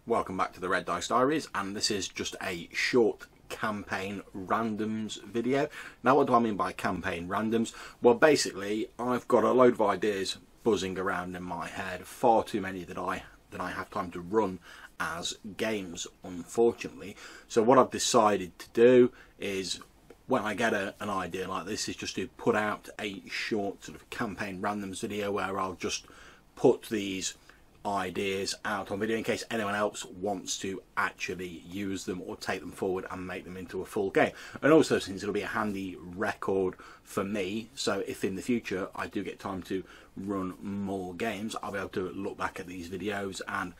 Welcome back to the Red Dice Diaries, and this is just a short campaign randoms video. Now, what do I mean by campaign randoms? Well, basically, I've got a load of ideas buzzing around in my head, far too many that I have time to run as games, unfortunately. So what I've decided to do is, when I get an idea like this, is just to put out a short sort of campaign randoms video where I'll just put these ideas out on video in case anyone else wants to actually use them or take them forward and make them into a full game. And also, since it'll be a handy record for me, so if in the future I do get time to run more games, I'll be able to look back at these videos and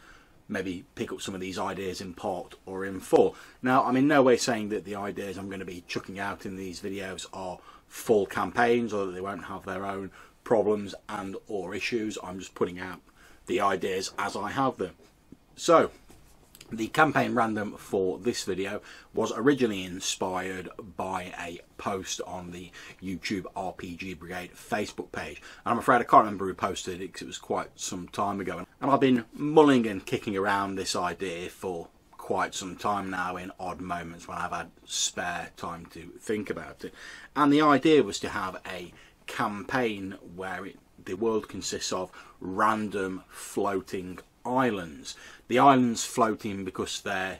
maybe pick up some of these ideas in part or in full. Now, I'm in no way saying that the ideas I'm going to be chucking out in these videos are full campaigns or that they won't have their own problems and or issues. I'm just putting out the ideas as I have them. So the campaign random for this video was originally inspired by a post on the YouTube RPG Brigade Facebook page, and I'm afraid I can't remember who posted it because it was quite some time ago, and I've been mulling and kicking around this idea for quite some time now in odd moments when I've had spare time to think about it. And the idea was to have a campaign where the world consists of random floating islands. The islands floating because they're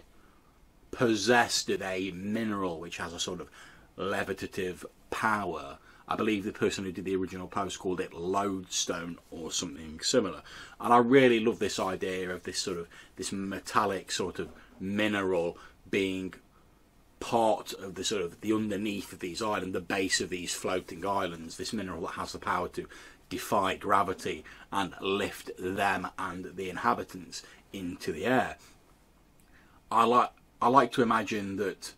possessed of a mineral which has a sort of levitative power. I believe the person who did the original post called it Lodestone or something similar. And I really love this idea of this metallic sort of mineral being part of the sort of the underneath of these islands, the base of these floating islands, this mineral that has the power to defy gravity and lift them and the inhabitants into the air. I like to imagine that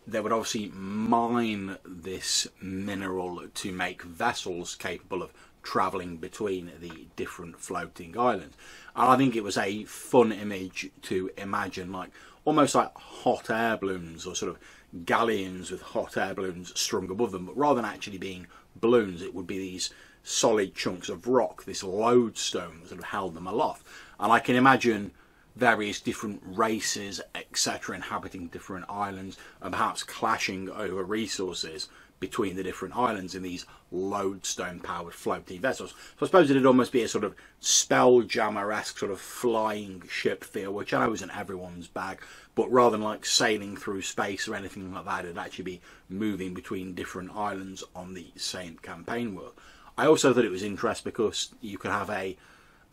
they would obviously mine this mineral to make vessels capable of travelling between the different floating islands. And I think it was a fun image to imagine, like almost like hot air balloons or sort of galleons with hot air balloons strung above them, but rather than actually being balloons, it would be these solid chunks of rock, this lodestone that sort of held them aloft. And I can imagine various different races, etc., inhabiting different islands and perhaps clashing over resources between the different islands in these lodestone powered floating vessels. So I suppose it'd almost be a sort of Spelljammer-esque sort of flying ship feel, which I know isn't everyone's bag, but rather than like sailing through space or anything like that, it'd actually be moving between different islands on the same campaign world. I also thought it was interesting because you could have an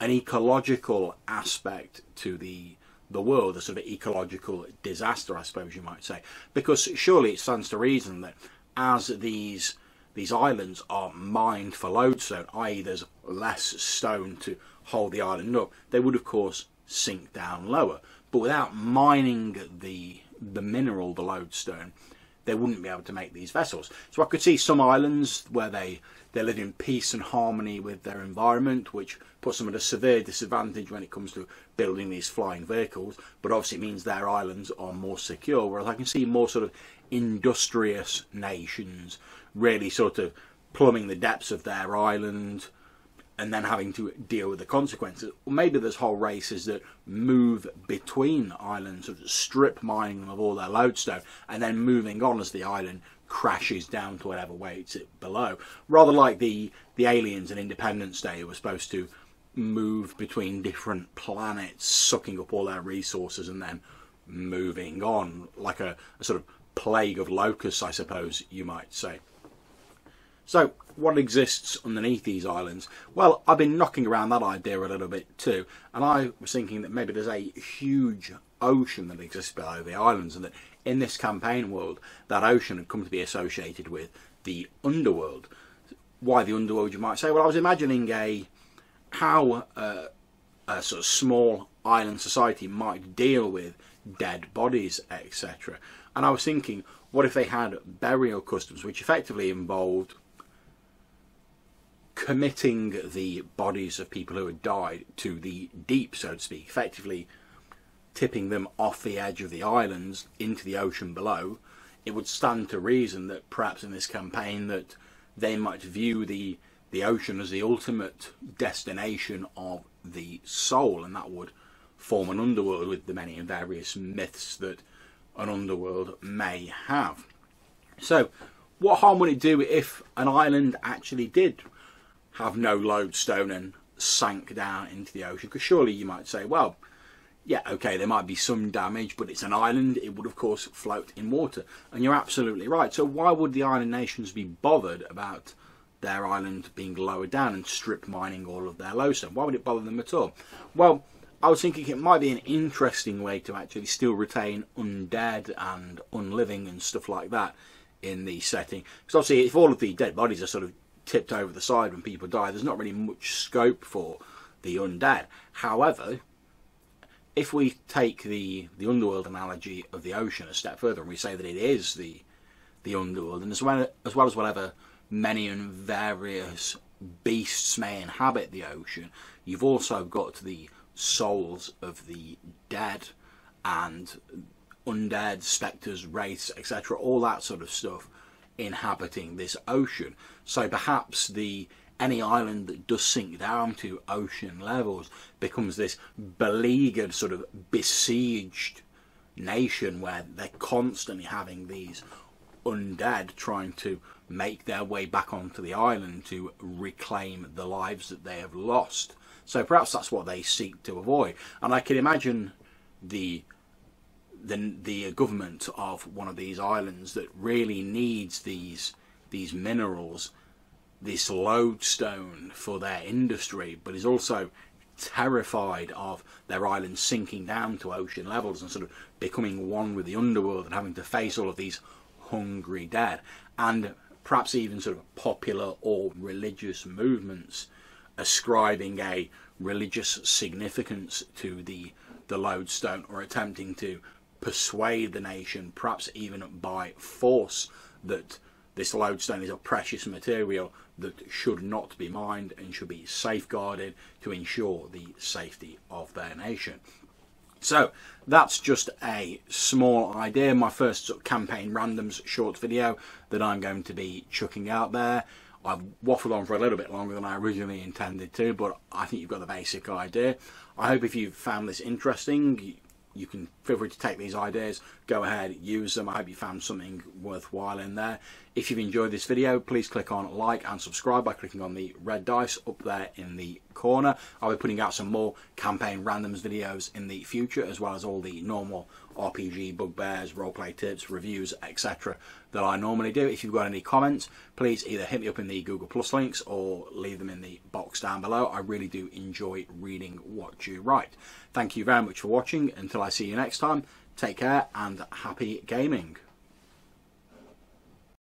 ecological aspect to the world, a sort of ecological disaster, I suppose you might say, because surely it stands to reason that as these islands are mined for lodestone, i.e. there's less stone to hold the island up, they would of course sink down lower. But without mining the mineral, the lodestone, they wouldn't be able to make these vessels. So I could see some islands where they live in peace and harmony with their environment, which puts them at a severe disadvantage when it comes to building these flying vehicles, but obviously it means their islands are more secure, whereas I can see more sort of industrious nations really sort of plumbing the depths of their island and then having to deal with the consequences. Or maybe there's whole races that move between islands, sort of strip mining them of all their lodestone and then moving on as the island crashes down to whatever waits it below. Rather like the aliens in Independence Day who were supposed to move between different planets, sucking up all their resources and then moving on, like a sort of plague of locusts, I suppose you might say. So what exists underneath these islands? Well, I've been knocking around that idea a little bit too, and I was thinking that maybe there's a huge ocean that exists below the islands, and that in this campaign world that ocean had come to be associated with the underworld. Why the underworld, you might say? Well, I was imagining how a sort of small island society might deal with dead bodies, etc. And I was thinking, what if they had burial customs which effectively involved committing the bodies of people who had died to the deep, so to speak, effectively tipping them off the edge of the islands into the ocean below. It would stand to reason that perhaps in this campaign that they might view the ocean as the ultimate destination of the soul, and that would form an underworld with the many and various myths that an underworld may have. So what harm would it do if an island actually did have no lodestone and sank down into the ocean? Because surely you might say, well, yeah, okay, there might be some damage, but it's an island, it would of course float in water. And you're absolutely right. So why would the island nations be bothered about their island being lowered down and strip mining all of their lodestone? Why would it bother them at all? Well, I was thinking it might be an interesting way to actually still retain undead and unliving and stuff like that in the setting. Because obviously if all of the dead bodies are sort of tipped over the side when people die, there's not really much scope for the undead. However, if we take the underworld analogy of the ocean a step further and we say that it is the underworld, and as well as whatever many and various beasts may inhabit the ocean, you've also got the souls of the dead and undead, spectres, wraiths, etc., all that sort of stuff inhabiting this ocean. So perhaps any island that does sink down to ocean levels becomes this beleaguered, sort of besieged nation where they're constantly having these undead trying to make their way back onto the island to reclaim the lives that they have lost. So perhaps that's what they seek to avoid. And I can imagine the government of one of these islands that really needs these minerals, this lodestone for their industry, but is also terrified of their island sinking down to ocean levels and sort of becoming one with the underworld and having to face all of these hungry dead, and perhaps even sort of popular or religious movements ascribing a religious significance to the lodestone, or attempting to persuade the nation, perhaps even by force, that this lodestone is a precious material that should not be mined and should be safeguarded to ensure the safety of their nation. So that's just a small idea, my first sort of campaign randoms short video that I'm going to be chucking out there. I've waffled on for a little bit longer than I originally intended to, but I think you've got the basic idea. I hope if you've found this interesting, you can feel free to take these ideas, go ahead, use them. I hope you found something worthwhile in there. If you've enjoyed this video, please click on like and subscribe by clicking on the red dice up there in the corner. I'll be putting out some more campaign randoms videos in the future, as well as all the normal RPG bugbears, roleplay tips, reviews, etc. that I normally do. If you've got any comments, please either hit me up in the Google Plus links or leave them in the box down below. I really do enjoy reading what you write. Thank you very much for watching. Until I see you next time, take care and happy gaming.